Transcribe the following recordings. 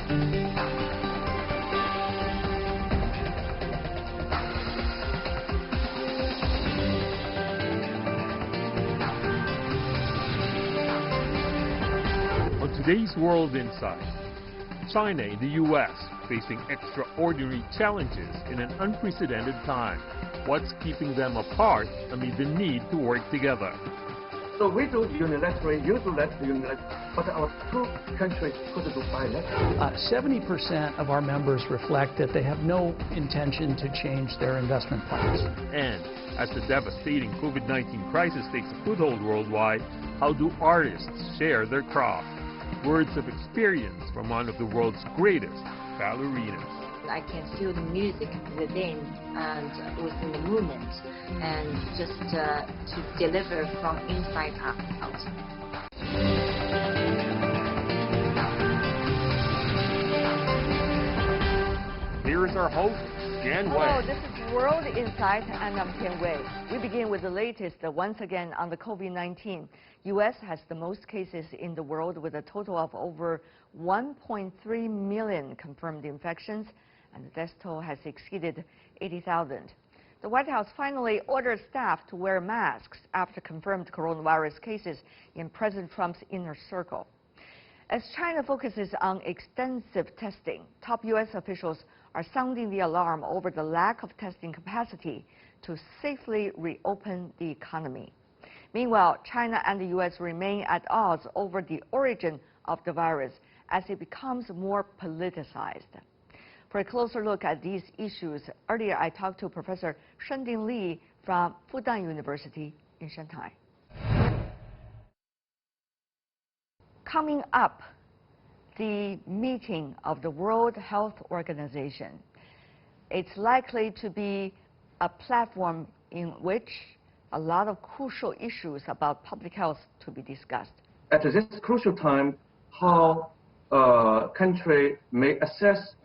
On today's World Insight, China and the U.S. facing extraordinary challenges in an unprecedented time. What's keeping them apart amid the need to work together? So we do unilaterally, you do unilaterally, but our two countries could do bilaterally. 70% of our members reflect that they have no intention to change their investment plans. And as the devastating COVID-19 crisis takes a foothold worldwide, how do artists share their craft? Words of experience from one of the world's greatest ballerinas. I can feel the music within and within the movement, and just to deliver from inside out. Here is our host, Jan Wei. Hello, this is World Insight, and I'm Tian Wei. We begin with the latest, once again, on the COVID-19. U.S. has the most cases in the world with a total of over 1.3 million confirmed infections, and the death toll has exceeded 80,000. The White House finally ordered staff to wear masks after confirmed coronavirus cases in President Trump's inner circle. As China focuses on extensive testing, top U.S. officials are sounding the alarm over the lack of testing capacity to safely reopen the economy. Meanwhile, China and the U.S. remain at odds over the origin of the virus as it becomes more politicized. For a closer look at these issues, earlier I talked to Professor Shending Li from Fudan University in Shanghai. Coming up, the meeting of the World Health Organization. It's likely to be a platform in which a lot of crucial issues about public health to be discussed. At this crucial time, how a country may assess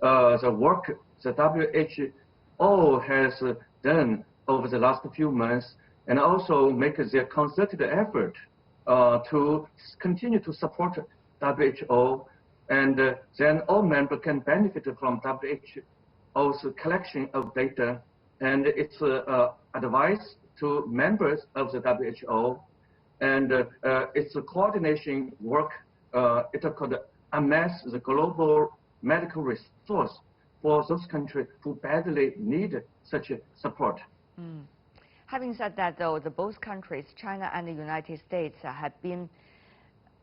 the work the WHO has done over the last few months, and also make their concerted effort to continue to support WHO, and then all members can benefit from WHO's collection of data and its advice to members of the WHO, and its coordination work. It could amass the global medical resource for those countries who badly need such support. Having said that, though, both countries, China and the United States, have been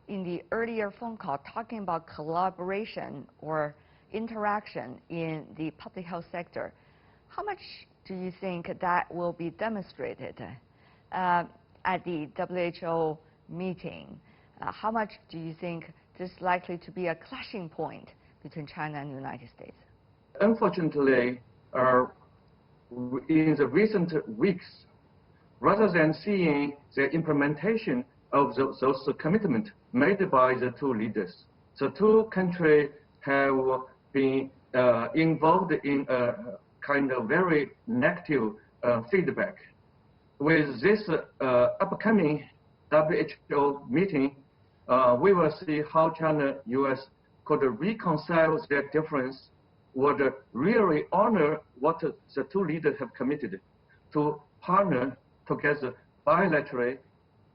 in the earlier phone call talking about collaboration or interaction in the public health sector. How much do you think that will be demonstrated at the WHO meeting? How much do you think this is likely to be a clashing point between China and the United States? Unfortunately, in the recent weeks, rather than seeing the implementation of those commitments made by the two leaders, the two countries have been involved in a kind of very negative feedback. With this upcoming WHO meeting, we will see how China-U.S. could reconcile their difference, would really honor what the two leaders have committed to partner together bilaterally,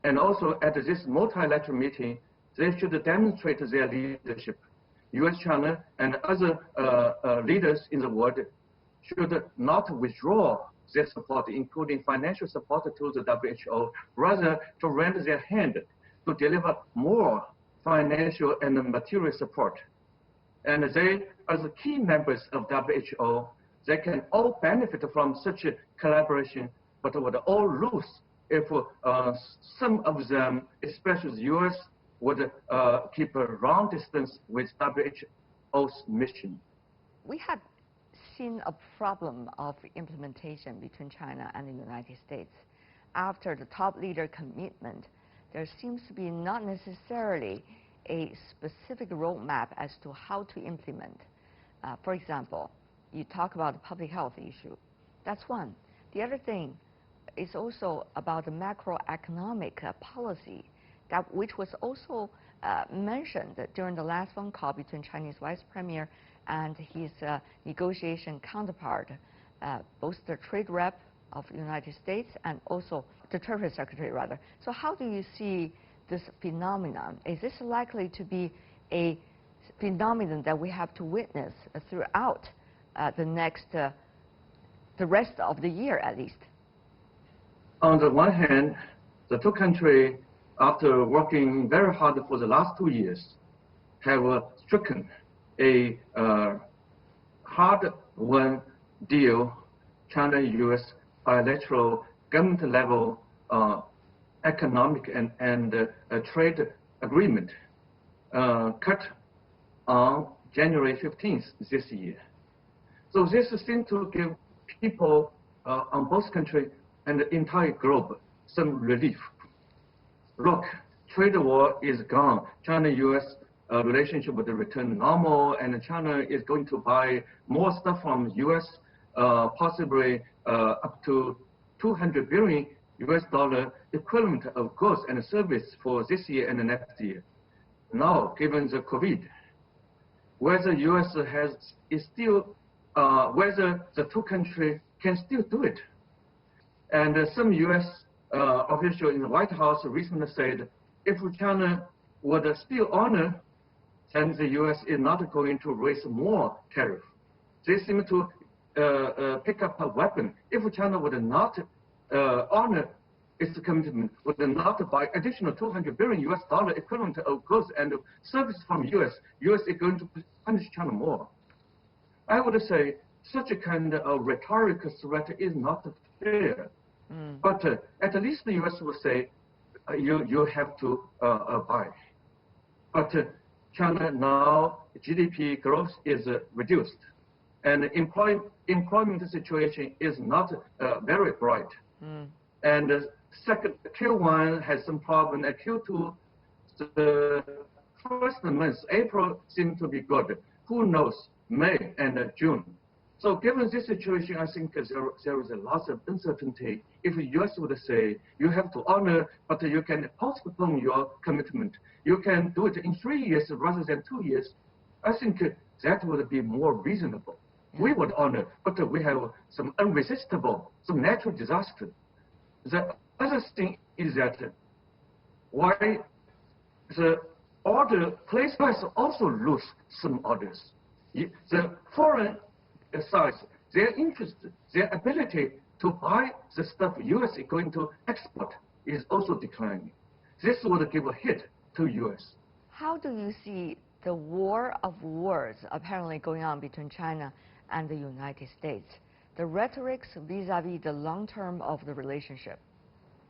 and also at this multilateral meeting, they should demonstrate their leadership. U.S., China, and other leaders in the world should not withdraw their support, including financial support to the WHO, rather to lend their hand to deliver more financial and material support. And they, as key members of WHO, they can all benefit from such a collaboration, but would all lose if some of them, especially the U.S., would keep a long distance with WHO's mission. We have seen a problem of implementation between China and the United States. After the top leader commitment, there seems to be not necessarily a specific roadmap as to how to implement. For example, you talk about the public health issue. That's one. The other thing is also about the macroeconomic policy, which was also mentioned that during the last phone call between Chinese Vice Premier and his negotiation counterpart, both the trade rep of the United States and also the Treasury Secretary, rather. So how do you see this phenomenon? Is this likely to be a phenomenon that we have to witness throughout the rest of the year, at least? On the one hand, the two countries, after working very hard for the last 2 years, have stricken a hard-won deal, China-U.S. bilateral government-level economic and trade agreement cut on January 15th this year. So this seems to give people on both countries and the entire globe some relief. Look, trade war is gone. China-U.S. Relationship would return normal, and China is going to buy more stuff from U.S., possibly up to $200 billion equivalent of goods and service for this year and the next year. Now, given the COVID, whether U.S. is still, whether the two countries can still do it. And some U.S. official in the White House recently said, if China would still honor, then the U.S. is not going to raise more tariff. They seem to pick up a weapon. If China would not honor its commitment, would not buy additional $200 billion equivalent of goods and services from U.S. U.S. is going to punish China more. I would say such a kind of rhetorical threat is not fair. But at least the U.S. will say, you have to buy. But China now, GDP growth is reduced. And employment situation is not very bright. And second, Q1 has some problem. At Q2, the first month, April, seemed to be good. Who knows, May and June. So given this situation, I think there is a lot of uncertainty. If the U.S. would say, you have to honor, but you can postpone your commitment. You can do it in 3 years rather than 2 years. I think that would be more reasonable. Yeah. We would honor, but we have some unresistible, some natural disaster. The other thing is that why the order placers also lose some orders. The foreign sides, their interest, their ability to buy the stuff U.S. is going to export is also declining. This would give a hit to U.S. How do you see the war of words apparently going on between China and the United States? The rhetorics vis-a-vis the long term of the relationship?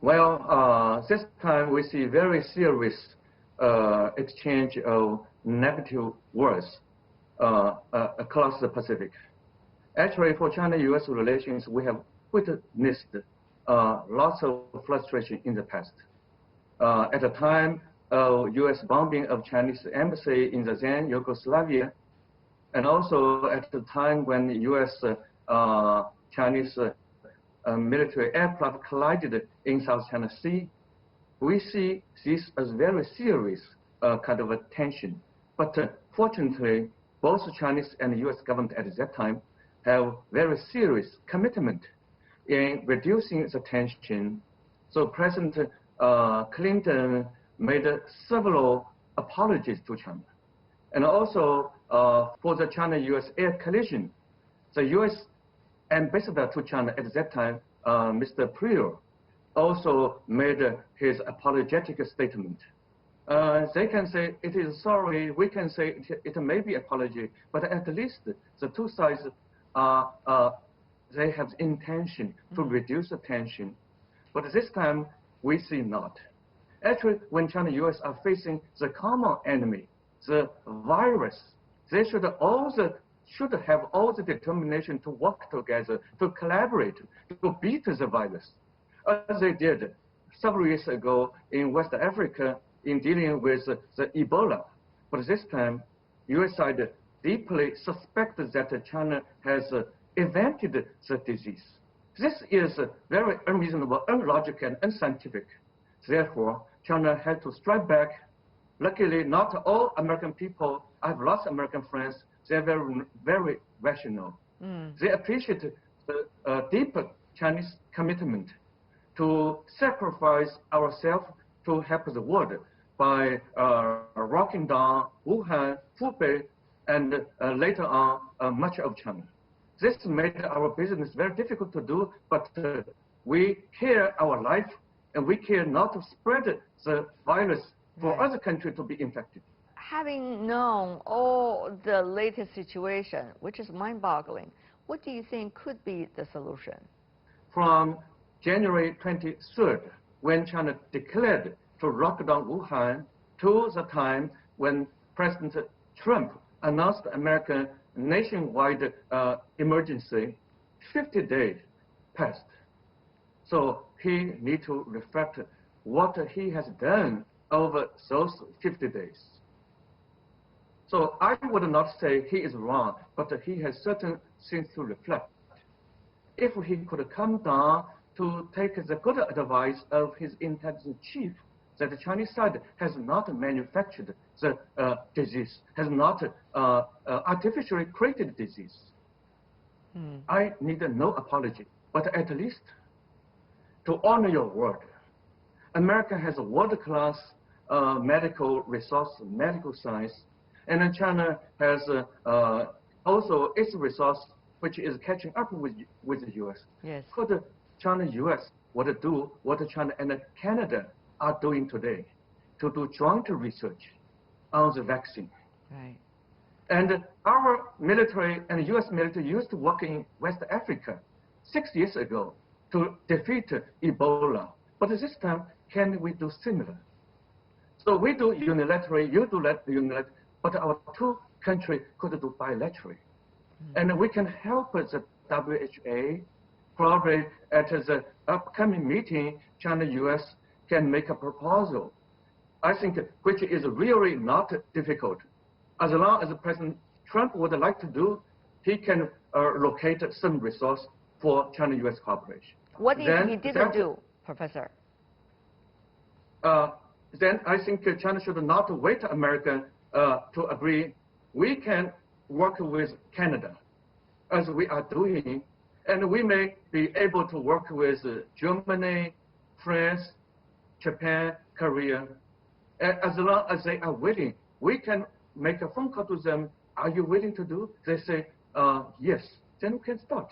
Well, this time we see very serious exchange of negative words across the Pacific. Actually, for China-U.S. relations, we have witnessed lots of frustration in the past. At the time of U.S. bombing of Chinese embassy in the then Yugoslavia, and also at the time when U.S. Chinese military aircraft collided in South China Sea, we see this as very serious kind of a tension. But fortunately, both Chinese and U.S. government at that time have very serious commitment in reducing the tension. So President Clinton made several apologies to China. And also for the China-U.S. air collision, the U.S. ambassador to China at that time, Mr. Prior, also made his apologetic statement. They can say it is sorry, we can say it may be apology, but at least the two sides they have intention to reduce the tension. But this time, we see not. Actually, when China and U.S. are facing the common enemy, the virus, they should have all the determination to work together, to collaborate, to beat the virus, as they did several years ago in West Africa in dealing with the Ebola. But this time, U.S. side deeply suspected that China has invented the disease. This is very unreasonable, unlogical, and unscientific. Therefore, China had to strike back luckily, not all American people, I've lost American friends, they're very, very rational. They appreciate the deep Chinese commitment to sacrifice ourselves to help the world by locking down Wuhan, Hubei, and later on much of China. This made our business very difficult to do, but we care our life, and we care not to spread the virus for other countries to be infected. Having known all the latest situation, which is mind-boggling, what do you think could be the solution? From January 23rd, when China declared to lock down Wuhan, to the time when President Trump announced American nationwide emergency, 50 days passed. So he needs to reflect what he has done over those 50 days. So I would not say he is wrong, but he has certain things to reflect. If he could come down to take the good advice of his intelligence chief, that the Chinese side has not manufactured the disease, has not artificially created disease. I need no apology, but at least to honor your word. America has a world-class medical resource, medical science, and then China has also its resource, which is catching up with the U.S. Yes. Could China-U.S. would do what China and Canada are doing today, to do joint research on the vaccine. Right. And our military and U.S. military used to work in West Africa 6 years ago to defeat Ebola. But this time, can we do similar? So we do unilaterally, you do unilaterally, but our two countries could do bilaterally. And we can help the WHO, probably at the upcoming meeting, China-U.S. can make a proposal, I think, which is really not difficult. As long as President Trump would like to do, he can locate some resource for China-U.S. cooperation. What if he didn't do, Professor? Then I think China should not wait America to agree. We can work with Canada, as we are doing, and we may be able to work with Germany, France, Japan, Korea. As long as they are willing, we can make a phone call to them. Are you willing to do? They say, yes. Then we can start.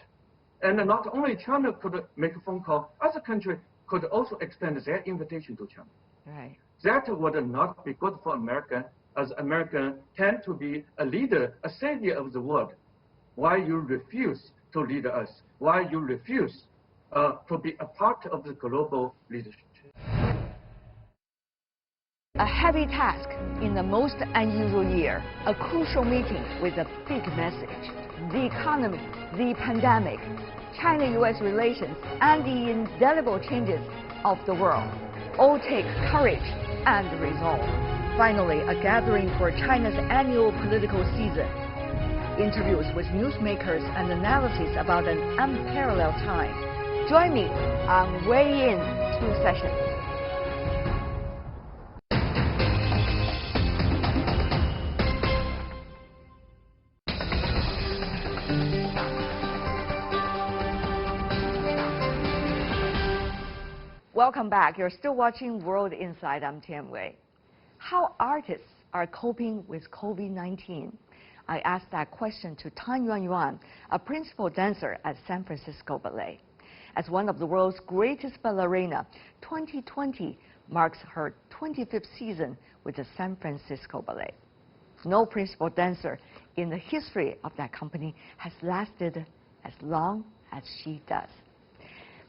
And not only China could make a phone call, other countries could also extend their invitation to China. Right. That would not be good for America, as America tend to be a leader, a savior of the world. Why you refuse to lead us? Why you refuse to be a part of the global leadership? A heavy task in the most unusual year, a crucial meeting with a big message. The economy, the pandemic, China-U.S. relations, and the indelible changes of the world all take courage and resolve. Finally, a gathering for China's annual political season. Interviews with newsmakers and analysis about an unparalleled time. Join me on Weigh In 2 sessions. Welcome back. You're still watching World Insight. I'm Tian Wei. How artists are coping with COVID-19? I asked that question to Tan Yuanyuan, a principal dancer at San Francisco Ballet. As one of the world's greatest ballerina, 2020 marks her 25th season with the San Francisco Ballet. No principal dancer in the history of that company has lasted as long as she does.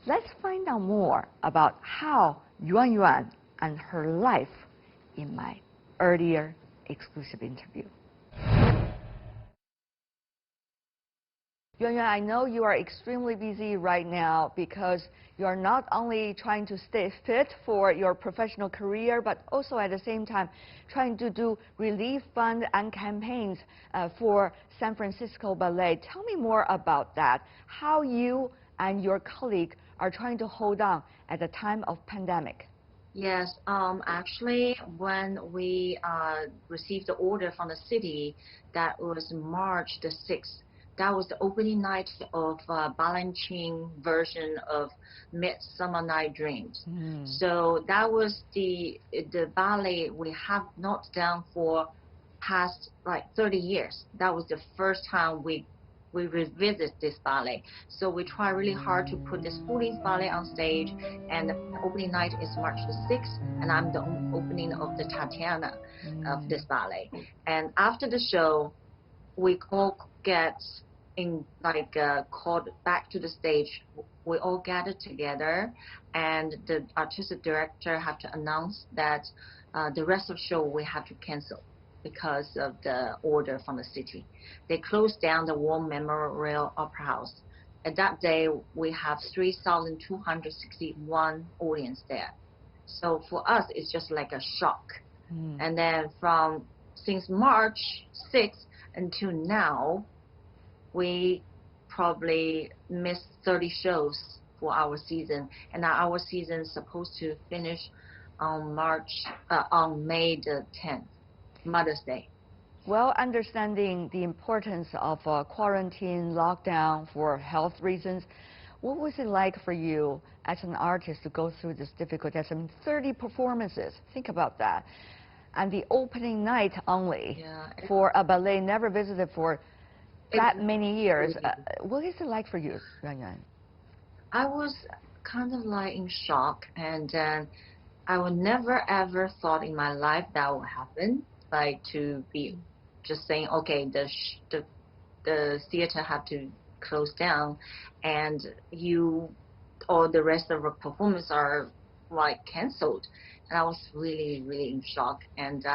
Let's find out more about how Yuanyuan and her life in my earlier exclusive interview. Yuanyuan, I know you are extremely busy right now because you are not only trying to stay fit for your professional career, but also at the same time trying to do relief fund and campaigns for San Francisco Ballet. Tell me more about that, how you and your colleague are trying to hold on at the time of pandemic. Yes, actually, when we received the order from the city, that was March the 6th. That was the opening night of Balanchine version of Midsummer Night Dreams. So that was the ballet we have not done for past like 30 years. That was the first time we revisit this ballet. So we try really hard to put this full-length ballet on stage, and the opening night is March the 6th, and I'm the opening of the Tatiana of this ballet. And after the show, we all get in like called back to the stage. We all gathered together, and the artistic director have to announce that the rest of the show we have to cancel because of the order from the city. They closed down the War Memorial Opera House. At that day, we have 3,261 audience there. So for us, it's just like a shock. And then since March 6th until now, we probably missed 30 shows for our season, and our season is supposed to finish on May the 10th, Mother's Day. Well, understanding the importance of quarantine, lockdown for health reasons, what was it like for you as an artist to go through this difficult time? I mean, 30 performances, think about that. And the opening night only for a ballet never visited for that many years. What is it like for you, Yuan Yuan? I was kind of like in shock, and I would never ever thought in my life that would happen, like to be just saying, okay, the theater have to close down, and all the rest of the performance are like canceled. And I was really, really in shock, and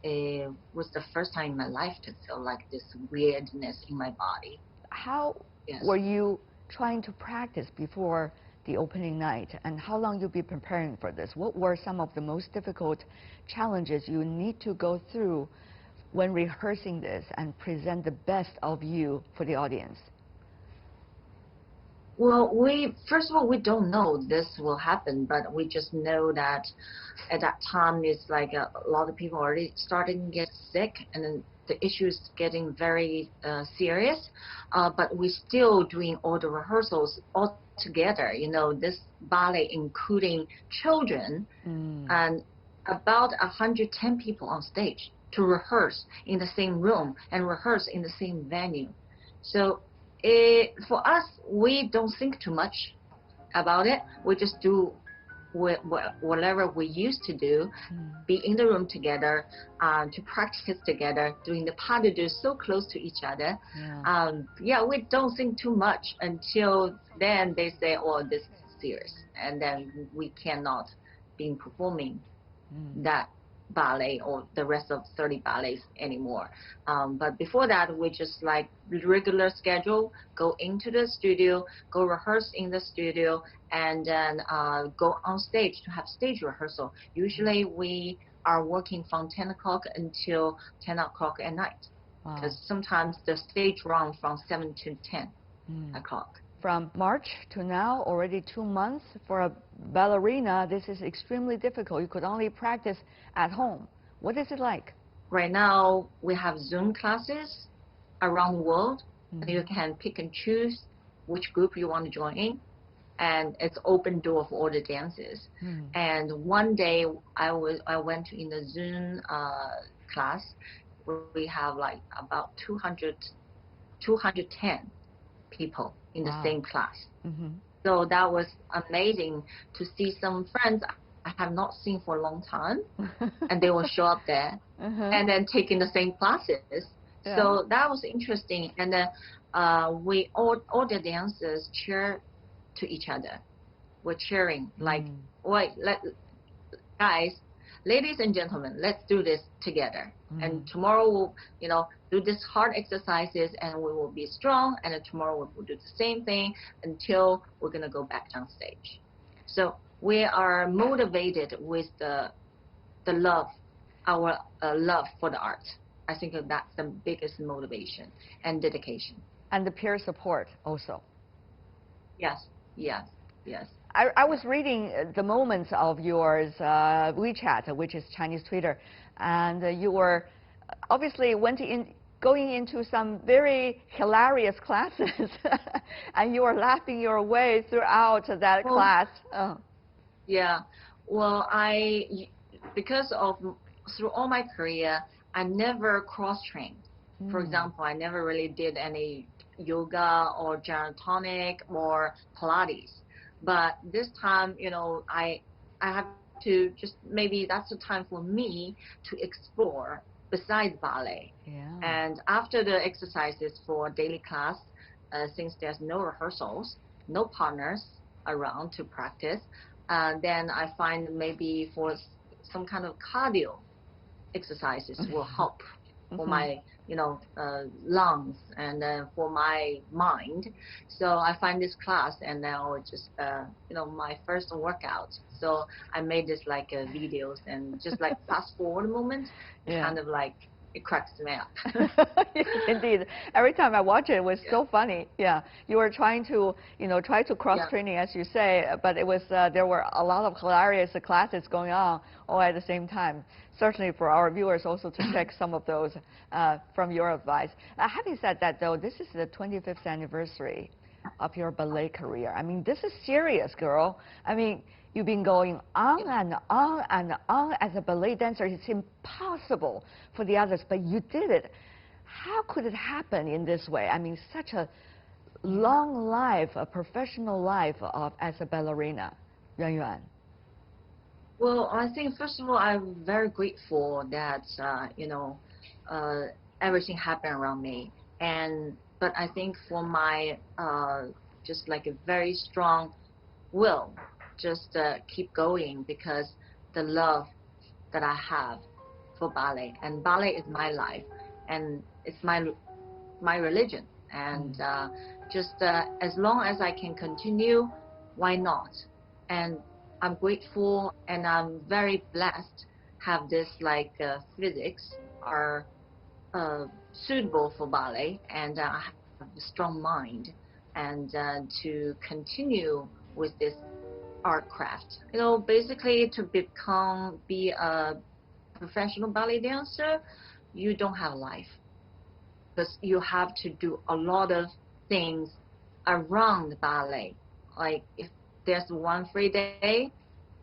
it was the first time in my life to feel like this weirdness in my body. How were you trying to practice before the opening night, and how long you'll be preparing for this? What were some of the most difficult challenges you need to go through when rehearsing this and present the best of you for the audience? Well, first of all, we don't know this will happen, but we just know that at that time it's like a lot of people already starting to get sick, and then the issue is getting very serious. But we're still doing all the rehearsals all together. You know, this ballet including children, and about 110 people on stage to rehearse in the same room and rehearse in the same venue. So for us, we don't think too much about it. We just do whatever we used to do, be in the room together, to practice together, doing the pas de deux so close to each other. We don't think too much until then they say, oh, this is serious, and then we cannot be performing that ballet or the rest of 30 ballets anymore. But before that, we just like regular schedule, go into the studio, go rehearse in the studio, and then go on stage to have stage rehearsal. Usually we are working from 10 o'clock until 10 o'clock at night, because sometimes the stage runs from 7 to 10 o'clock. From March to now, already 2 months, for a ballerina, this is extremely difficult. You could only practice at home. What is it like? Right now, we have Zoom classes around the world. And you can pick and choose which group you want to join in. And it's open door for all the dances. And one day, I went in the Zoom class where we have like about 210 people in the same class. So that was amazing to see some friends I have not seen for a long time, and they will show up there and then taking the same classes. So that was interesting. And then we all the dancers cheer to each other. We're cheering like, wait, guys, ladies and gentlemen, let's do this together. And tomorrow we'll, do this hard exercises, and we will be strong. And then tomorrow we'll do the same thing until we're gonna go back on stage. So we are motivated with the love, our love for the art. I think that's the biggest motivation and dedication. And the peer support also. Yes, yes, yes. I was reading the moments of yours WeChat, which is Chinese Twitter, and you were obviously going into some very hilarious classes, and you were laughing your way throughout that class. Oh. Yeah, well, because of through all my career, I never cross-trained. For example, I never really did any yoga or general tonic or Pilates. But this time, you know, I have to just, maybe that's the time for me to explore besides ballet. Yeah. And after the exercises for daily class, since there's no rehearsals, no partners around to practice, then I find maybe for some kind of cardio exercises will help for my, you know, lungs and for my mind. So I find this class, and now it's just, you know, my first workout. So I made this like videos, and just like fast forward moment, kind of like it cracks me up. Yes, indeed. Every time I watch it, it was so funny. Yeah, you were trying to, you know, try to cross-training, as you say, but it was there were a lot of hilarious classes going on all at the same time. Certainly for our viewers also to check some of those from your advice. Having said that, though, this is the 25th anniversary of your ballet career. I mean, this is serious, girl. I mean, you've been going on and on and on as a ballet dancer. It's impossible for the others, but you did it. How could it happen in this way? I mean, such a long life, a professional life as a ballerina, Yuan Yuan. Well, I think first of all, I'm very grateful that you know, everything happened around me, but I think for my just like a very strong will, just keep going, because the love that I have for ballet, and ballet is my life, and it's my religion, and just as long as I can continue, why not? And I'm grateful, and I'm very blessed have this like physics are suitable for ballet, and I have a strong mind, and to continue with this art craft. You know, basically to be a professional ballet dancer, you don't have life, because you have to do a lot of things around the ballet. Like if there's one free day,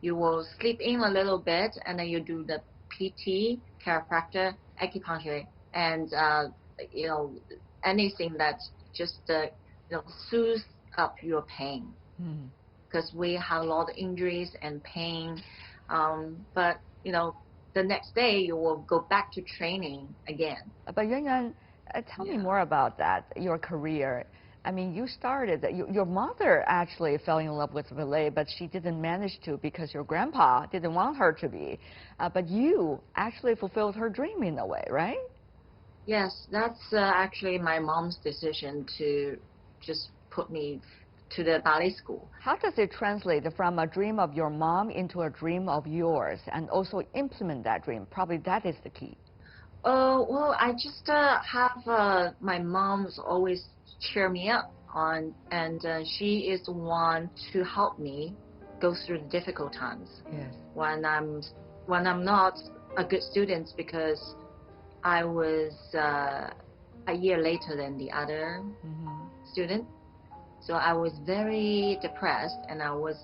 you will sleep in a little bit, and then you do the PT, chiropractor, acupuncture, and you know, anything that just you know, soothes up your pain. Because we have a lot of injuries and pain, but you know, the next day you will go back to training again. But Yuan Yuan, tell me more about that, your career. I mean, you started, your mother actually fell in love with ballet, but she didn't manage to because your grandpa didn't want her to be. But you actually fulfilled her dream in a way, right? Yes, that's actually my mom's decision to just put me to the ballet school. How does it translate from a dream of your mom into a dream of yours, and also implement that dream? Probably that is the key. Well, I just have my mom's always cheer me up on, and she is the one to help me go through the difficult times. Yes. When I'm not a good student, because I was a year later than the other student. So I was very depressed, and I was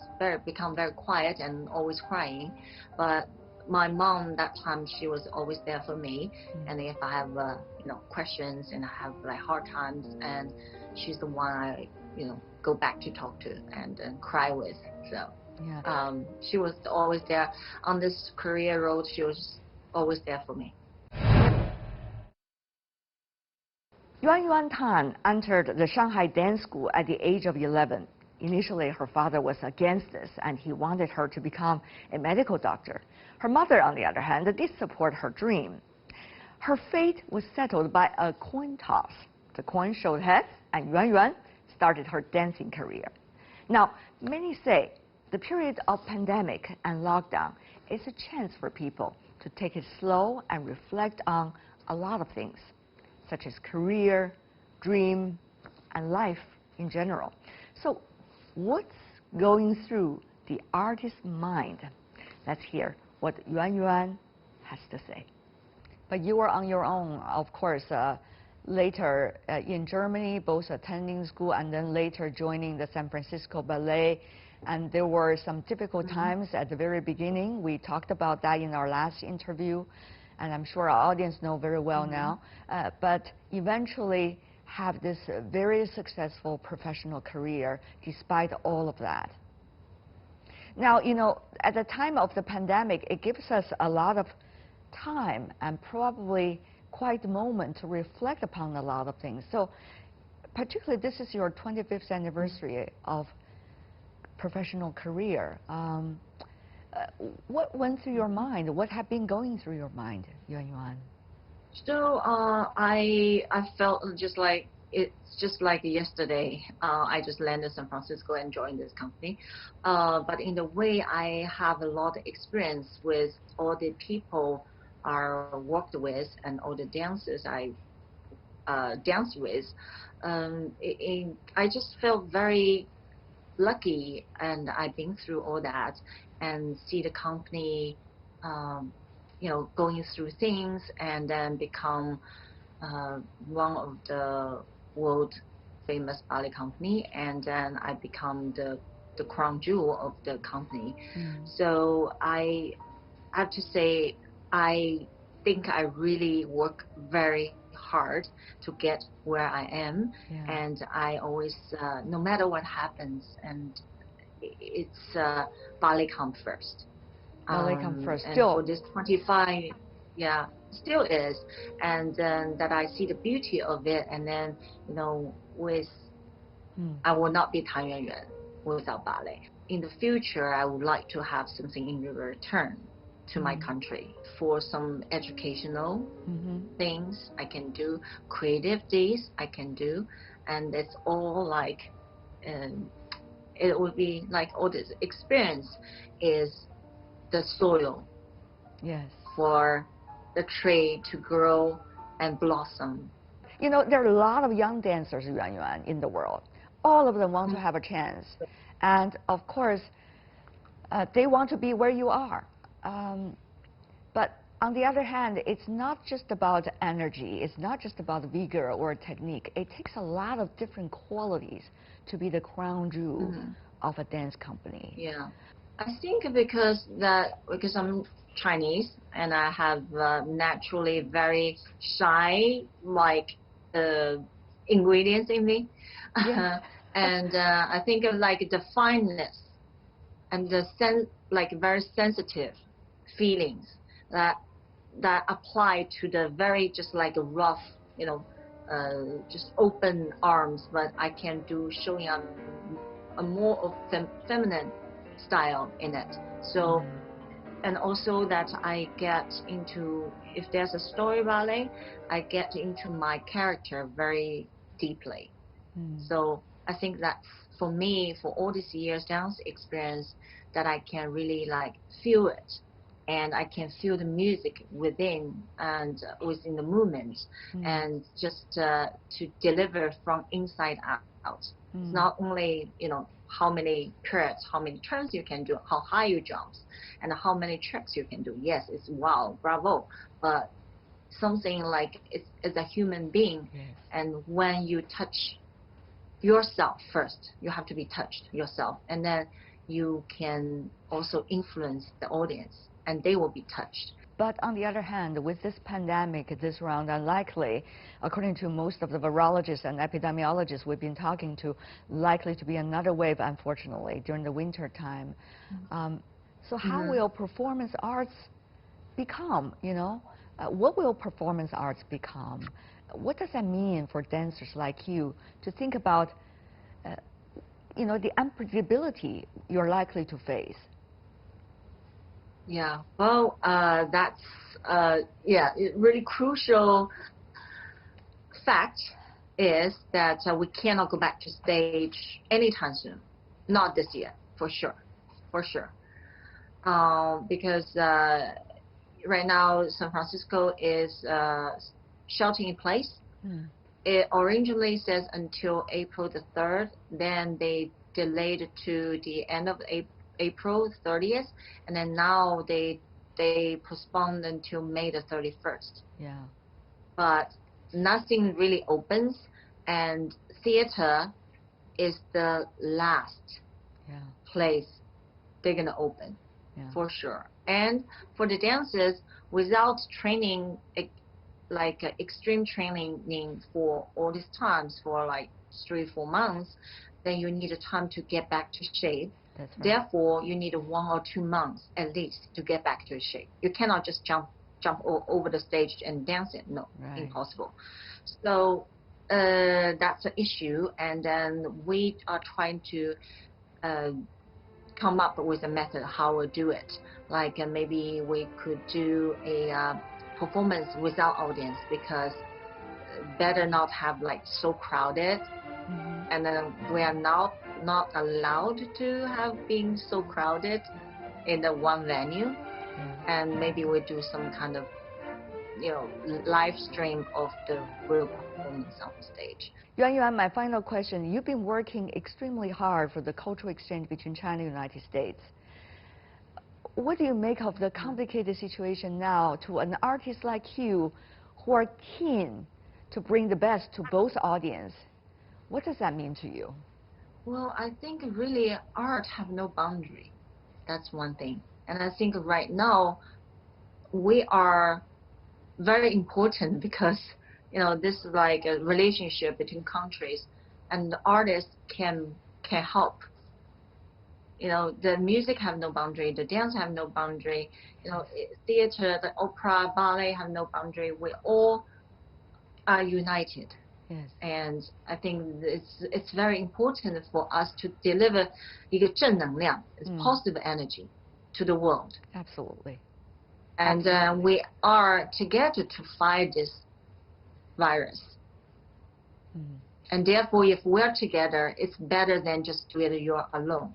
become very quiet and always crying. But my mom that time, she was always there for me. And if I have you know, questions and I have like hard times, and she's the one I, you know, go back to talk to and cry with. So she was always there on this career road. She was always there for me. Yuan Yuan Tan entered the Shanghai Dance School at the age of 11. Initially, her father was against this, and he wanted her to become a medical doctor. Her mother, on the other hand, did support her dream. Her fate was settled by a coin toss. The coin showed heads, and Yuan Yuan started her dancing career. Now, many say the period of pandemic and lockdown is a chance for people to take it slow and reflect on a lot of things, such as career, dream, and life in general. So what's going through the artist's mind. Let's hear what Yuan has to say. But you were on your own, of course, later in Germany, both attending school and then later joining the San Francisco Ballet. And there were some difficult times at the very beginning. We talked about that in our last interview, and I'm sure our audience know very well now. But eventually have this very successful professional career despite all of that. Now, you know, at the time of the pandemic, it gives us a lot of time and probably quite a moment to reflect upon a lot of things. So particularly this is your 25th anniversary of professional career. What went through your mind? What had been going through your mind, Yuan? So I felt it's just like yesterday. I just landed San Francisco and joined this company. But in the way, I have a lot of experience with all the people I worked with and all the dancers I danced with. I just felt very lucky, and I've been through all that and see the company, you know, going through things and then become one of the world famous ballet company, and then I become the crown jewel of the company. So I have to say, I think I really work very hard to get where I am, and I always, no matter what happens, and it's ballet come first. Ballet come first. And Still. for this 25, yeah, still is, and then that I see the beauty of it, and then you know, with I will not be Tan Yuan without ballet. In the future, I would like to have something in return to my country for some educational things I can do, creative days I can do, and it's all like, it would be like all this experience is the soil for the tree to grow and blossom. You know, there are a lot of young dancers, Yuan, in the world. All of them want to have a chance. And of course, they want to be where you are. But on the other hand, it's not just about energy. It's not just about vigor or technique. It takes a lot of different qualities to be the crown jewel of a dance company. Yeah, I think because I'm Chinese and I have naturally very shy ingredients in me, and I think of like the fineness and the very sensitive feelings that apply to the very just like a rough, you know, just open arms, but I can do showing a more of feminine style in it. So, and also that I get into, if there's a story ballet, I get into my character very deeply. So I think that for me, for all these years dance experience, that I can really like feel it, and I can feel the music within and within the movement, and just to deliver from inside out. It's not only, you know, how many pirouettes, how many turns you can do, how high you jump, and how many tricks you can do. Yes, it's wow, bravo, but something like it's a human being, and when you touch yourself first, you have to be touched yourself, and then you can also influence the audience, and they will be touched. But on the other hand, with this pandemic this round, unlikely, according to most of the virologists and epidemiologists we've been talking to, likely to be another wave, unfortunately, during the winter time. So how will performance arts become, you know? What will performance arts become? What does that mean for dancers like you to think about, you know, the unpredictability you're likely to face? Yeah, well, that's really crucial fact is that we cannot go back to stage anytime soon, not this year, for sure, because right now San Francisco is sheltering in place. It originally says until April the 3rd, then they delayed to the end of April 30th, and then now they postponed until May the 31st. Yeah. But nothing really opens, and theater is the last place they're gonna open, for sure. And for the dancers, without training, like extreme training for all these times, for like 3-4 months, then you need a time to get back to shape. That's right. Therefore, you need 1 or 2 months at least to get back to shape. You cannot just jump over the stage and dance it. No, impossible. So that's an issue, and then we are trying to come up with a method how we do it. Like maybe we could do a performance without audience, because better not have like so crowded, and then we are not allowed to have being so crowded in the one venue, and maybe we do some kind of live stream of the real performance on stage. Yuan, my final question. You've been working extremely hard for the cultural exchange between China and the United States. What do you make of the complicated situation now to an artist like you who are keen to bring the best to both audiences? What does that mean to you? Well, I think really art have no boundary. That's one thing. And I think right now we are very important, because this is like a relationship between countries, and the artists can help. The music have no boundary, the dance have no boundary, theater, the opera, ballet have no boundary. We all are united. Yes. And I think it's very important for us to deliver 一个正能量, positive energy to the world. Absolutely. And we are together to fight this virus. And therefore, if we're together, it's better than just whether you're alone.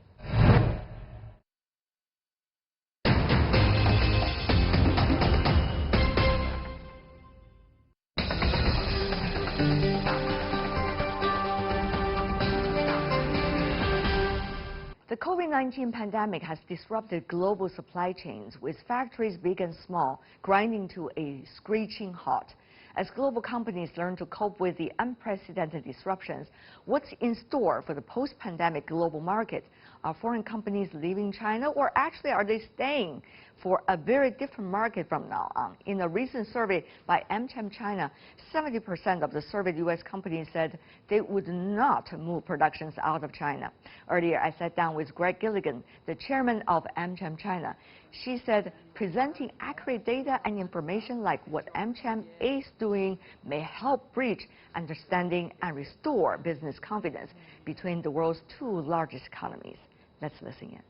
The COVID-19 pandemic has disrupted global supply chains, with factories big and small grinding to a screeching halt. As global companies learn to cope with the unprecedented disruptions, what's in store for the post-pandemic global market? Are foreign companies leaving China, or actually are they staying for a very different market from now on? In a recent survey by AmCham China, 70% of the surveyed U.S. companies said they would not move productions out of China. Earlier, I sat down with Greg Gilligan, the chairman of AmCham China. She said presenting accurate data and information like what AmCham is doing may help bridge understanding and restore business confidence between the world's two largest economies. Let's listen in.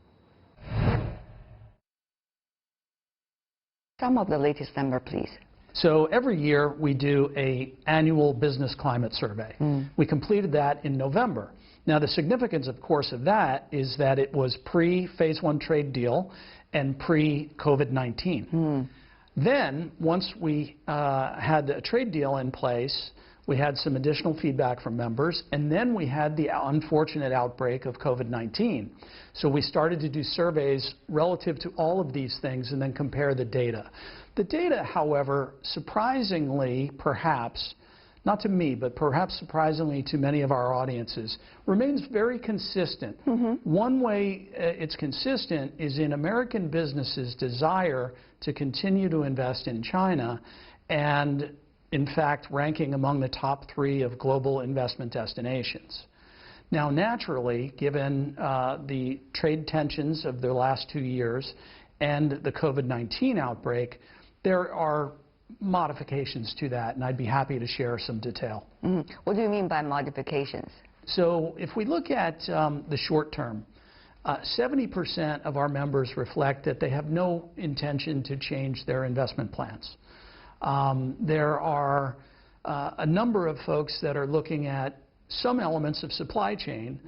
Some of the latest number, please. So every year we do an annual business climate survey. We completed that in November. Now the significance, of course, of that is that it was pre-Phase 1 trade deal and pre-COVID-19. Then, once we had a trade deal in place, we had some additional feedback from members, and then we had the unfortunate outbreak of COVID-19. So we started to do surveys relative to all of these things and then compare the data. The data, however, surprisingly, perhaps, not to me, but perhaps surprisingly to many of our audiences, remains very consistent. One way it's consistent is in American businesses' desire to continue to invest in China, and in fact ranking among the top 3 of global investment destinations. Now naturally, given the trade tensions of the last 2 years and the COVID-19 outbreak, there are modifications to that, and I'd be happy to share some detail. What do you mean by modifications? So if we look at the short term, 70% of our members reflect that they have no intention to change their investment plans. There are a number of folks that are looking at some elements of supply chain.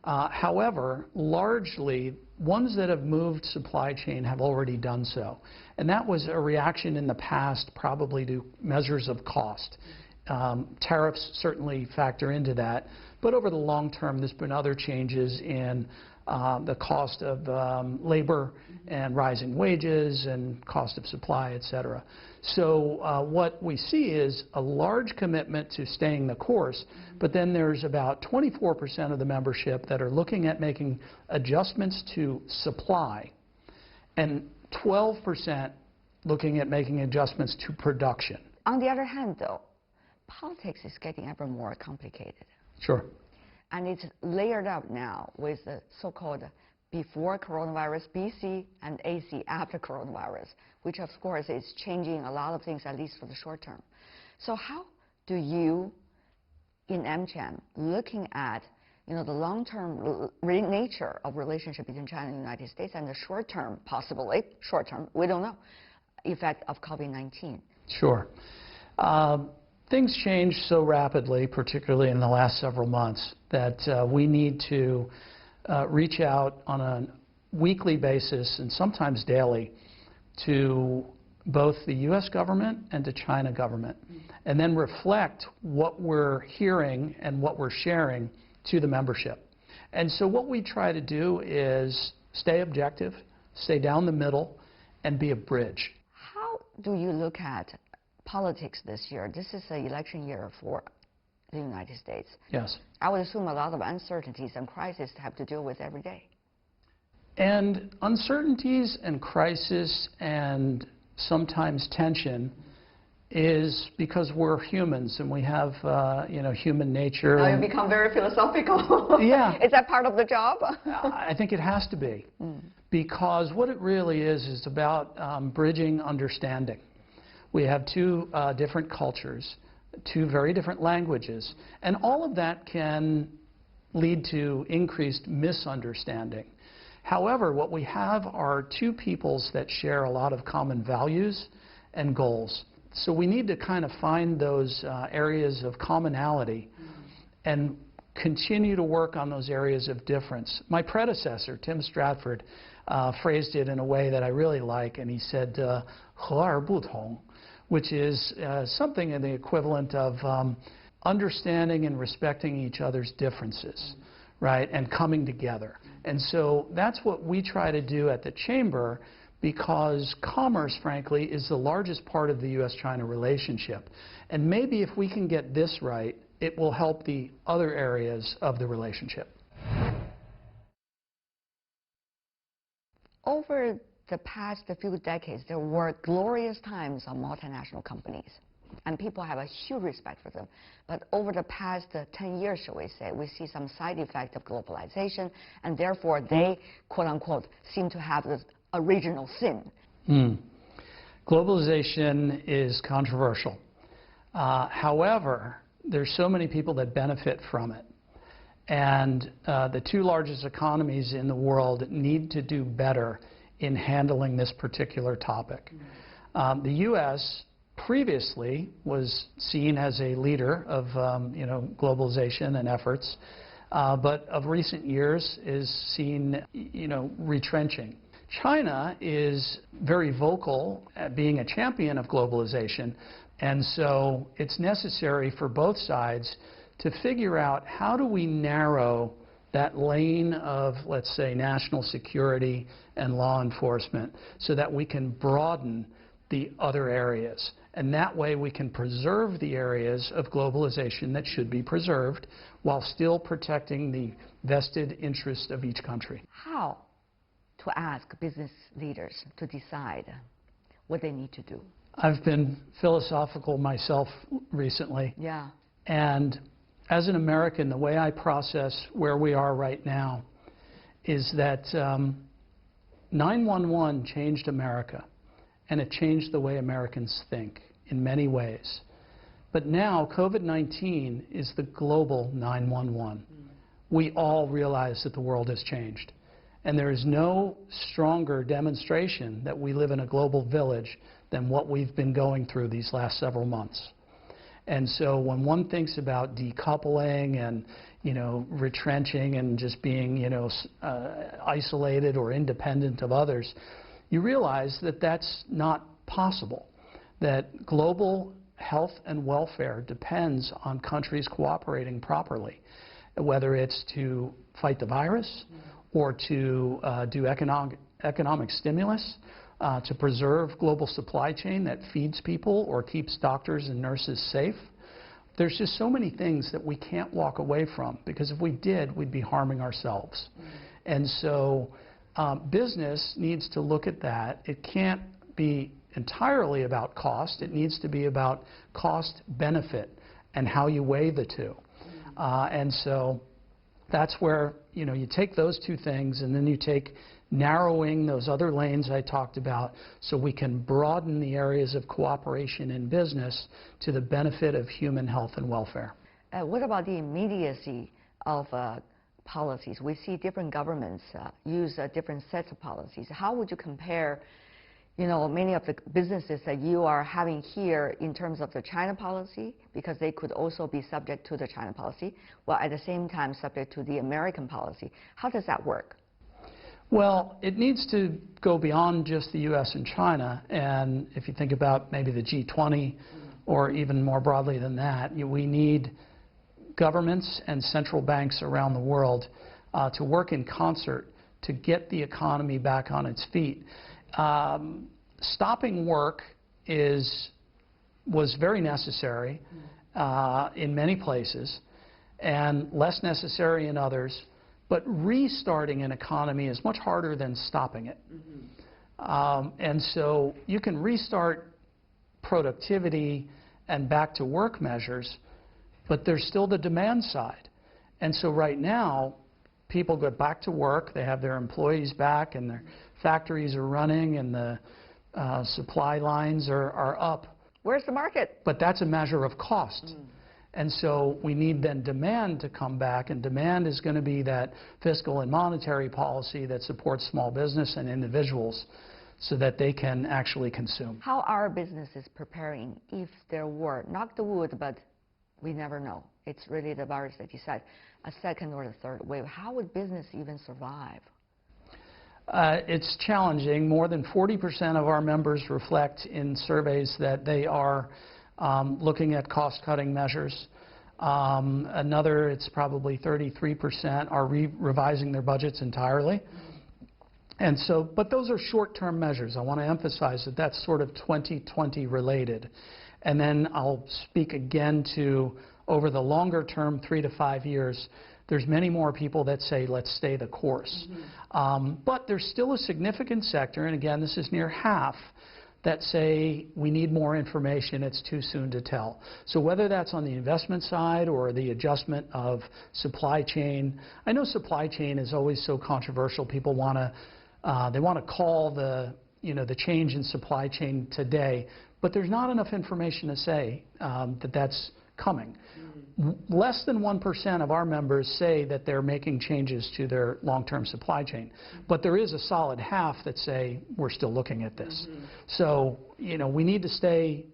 However, largely, ones that have moved supply chain have already done so. And that was a reaction in the past probably to measures of cost. Tariffs certainly factor into that, but over the long term, there's been other changes in the cost of labor and rising wages and cost of supply, et cetera. So what we see is a large commitment to staying the course, but then there's about 24% of the membership that are looking at making adjustments to supply, and 12% looking at making adjustments to production. On the other hand, though, politics is getting ever more complicated. Sure. And it's layered up now with the so-called before coronavirus, BC, and AC after coronavirus, which of course is changing a lot of things, at least for the short term. So how do you, in AmCham, looking at the long-term nature of relationship between China and the United States and the short-term, possibly short-term, we don't know, effect of COVID-19? Sure. Things change so rapidly, particularly in the last several months, that we need to reach out on a weekly basis and sometimes daily to both the U.S. government and to China government, and then reflect what we're hearing and what we're sharing to the membership. And so what we try to do is stay objective, stay down the middle, and be a bridge. How do you look at politics this year? This is an election year for the United States. Yes. I would assume a lot of uncertainties and crises to have to deal with every day. And uncertainties and crisis and sometimes tension is because we're humans and we have, human nature. Now you become very philosophical. Yeah. Is that part of the job? I think it has to be. Because what it really is about bridging understanding. We have two different cultures, two very different languages, and all of that can lead to increased misunderstanding. However, what we have are two peoples that share a lot of common values and goals. So we need to kind of find those areas of commonality and continue to work on those areas of difference. My predecessor, Tim Stratford, phrased it in a way that I really like, and he said, 和而不同, which is something in the equivalent of understanding and respecting each other's differences, right, and coming together. And so that's what we try to do at the Chamber, because commerce, frankly, is the largest part of the U.S.-China relationship. And maybe if we can get this right, it will help the other areas of the relationship. Over the past few decades, there were glorious times of multinational companies, and people have a huge respect for them. But over the past 10 years, shall we say, we see some side effect of globalization, and therefore they, quote-unquote, seem to have this original sin. Globalization is controversial. However, there's so many people that benefit from it. And the two largest economies in the world need to do better in handling this particular topic. The U.S. previously was seen as a leader of globalization and efforts, but of recent years is seen retrenching. China is very vocal at being a champion of globalization, and so it's necessary for both sides to figure out how do we narrow that lane of, let's say, national security and law enforcement so that we can broaden the other areas. And that way we can preserve the areas of globalization that should be preserved while still protecting the vested interest of each country. How to ask business leaders to decide what they need to do? I've been philosophical myself recently. Yeah. And as an American, the way I process where we are right now is that 9/11 changed America, and it changed the way Americans think in many ways. But now COVID-19 is the global 9/11. We all realize that the world has changed. And there is no stronger demonstration that we live in a global village than what we've been going through these last several months. And so when one thinks about decoupling and, retrenching and just being, isolated or independent of others, you realize that that's not possible, that global health and welfare depends on countries cooperating properly, whether it's to fight the virus or to do economic stimulus, to preserve global supply chain that feeds people or keeps doctors and nurses safe. There's just so many things that we can't walk away from, because if we did, we'd be harming ourselves. And so business needs to look at that. It can't be entirely about cost. It needs to be about cost benefit and how you weigh the two. And so that's where, you know, you take those two things and then you take narrowing those other lanes I talked about so we can broaden the areas of cooperation in business to the benefit of human health and welfare. What about the immediacy of policies? We see different governments use different sets of policies. How would you compare, you know, many of the businesses that you are having here in terms of the China policy, because they could also be subject to the China policy, while at the same time subject to the American policy? How does that work? Well, it needs to go beyond just the U.S. and China, and if you think about maybe the G20 or even more broadly than that, we need governments and central banks around the world to work in concert to get the economy back on its feet. Stopping work was very necessary in many places and less necessary in others. But restarting an economy is much harder than stopping it. And so you can restart productivity and back to work measures, but there's still the demand side. And so right now, people go back to work, they have their employees back, and their factories are running, and the supply lines are up. Where's the market? But that's a measure of cost. And so we need then demand to come back, and demand is going to be that fiscal and monetary policy that supports small business and individuals so that they can actually consume. How are businesses preparing if there were, knock the wood, but we never know. It's really the virus that decides, a second or a third wave. How would business even survive? It's challenging. More than 40% of our members reflect in surveys that they are looking at cost-cutting measures. Another, it's probably 33%, are revising their budgets entirely. And so, but those are short-term measures. I want to emphasize that that's sort of 2020 related. And then I'll speak again to, over the longer term, 3 to 5 years, there's many more people that say, let's stay the course. But there's still a significant sector, and again, this is near half, that say we need more information, it's too soon to tell. So whether that's on the investment side or the adjustment of supply chain, I know supply chain is always so controversial. People want to call the change in supply chain today, but there's not enough information to say that that's coming. Less than 1% of our members say that they're making changes to their long-term supply chain. But there is a solid half that say we're still looking at this. So, we need to stay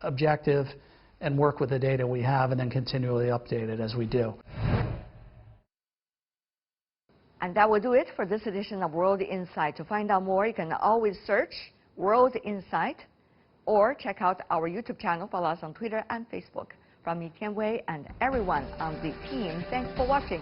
objective and work with the data we have and then continually update it as we do. And that will do it for this edition of World Insight. To find out more, you can always search World Insight or check out our YouTube channel. Follow us on Twitter and Facebook. From me, Tian Wei, and everyone on the team, thanks for watching.